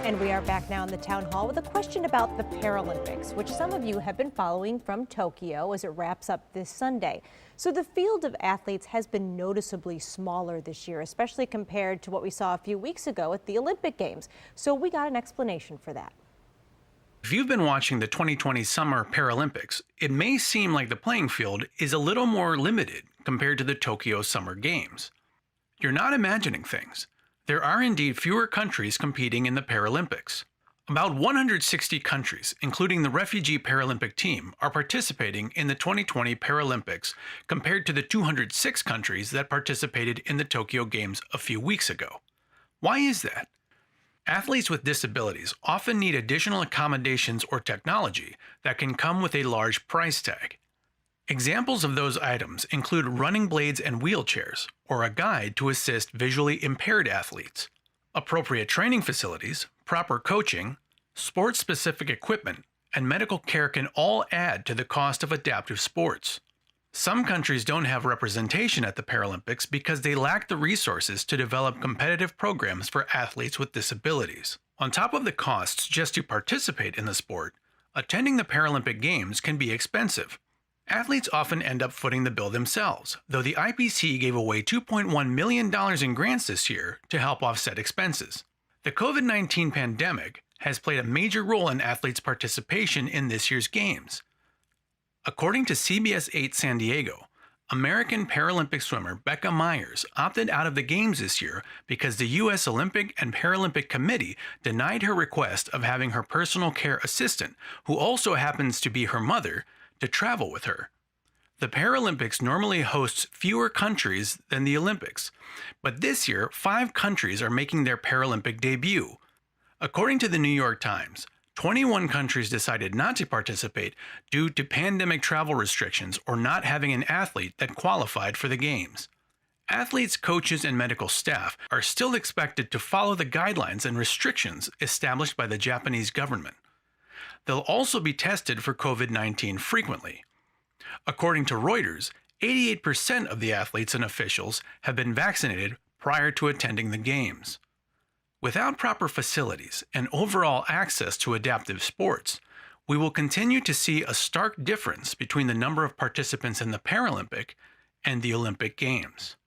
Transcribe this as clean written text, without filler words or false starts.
And we are back now in the town hall with a question about the Paralympics, which some of you have been following from Tokyo as it wraps up this Sunday. So the field of athletes has been noticeably smaller this year, especially compared to what we saw a few weeks ago at the Olympic Games. So we got an explanation for that. If you've been watching the 2020 Summer Paralympics, it may seem like the playing field is a little more limited compared to the Tokyo Summer Games. You're not imagining things. There are indeed fewer countries competing in the Paralympics. About 160 countries, including the refugee Paralympic team, are participating in the 2020 Paralympics compared to the 206 countries that participated in the Tokyo Games a few weeks ago. Why is that? Athletes with disabilities often need additional accommodations or technology that can come with a large price tag. Examples of those items include running blades and wheelchairs, or a guide to assist visually impaired athletes. Appropriate training facilities, proper coaching, sports-specific equipment, and medical care can all add to the cost of adaptive sports. Some countries don't have representation at the Paralympics because they lack the resources to develop competitive programs for athletes with disabilities. On top of the costs just to participate in the sport, attending the Paralympic Games can be expensive. Athletes often end up footing the bill themselves, though the IPC gave away $2.1 million in grants this year to help offset expenses. The COVID-19 pandemic has played a major role in athletes' participation in this year's Games. According to CBS 8 San Diego, American Paralympic swimmer Becca Myers opted out of the Games this year because the U.S. Olympic and Paralympic Committee denied her request of having her personal care assistant, who also happens to be her mother, to travel with her. The Paralympics normally hosts fewer countries than the Olympics, but this year 5 countries are making their Paralympic debut. According to the New York Times, 21 countries decided not to participate due to pandemic travel restrictions or not having an athlete that qualified for the Games. Athletes, coaches, and medical staff are still expected to follow the guidelines and restrictions established by the Japanese government. They'll also be tested for COVID-19 frequently. According to Reuters, 88% of the athletes and officials have been vaccinated prior to attending the Games. Without proper facilities and overall access to adaptive sports, we will continue to see a stark difference between the number of participants in the Paralympic and the Olympic Games.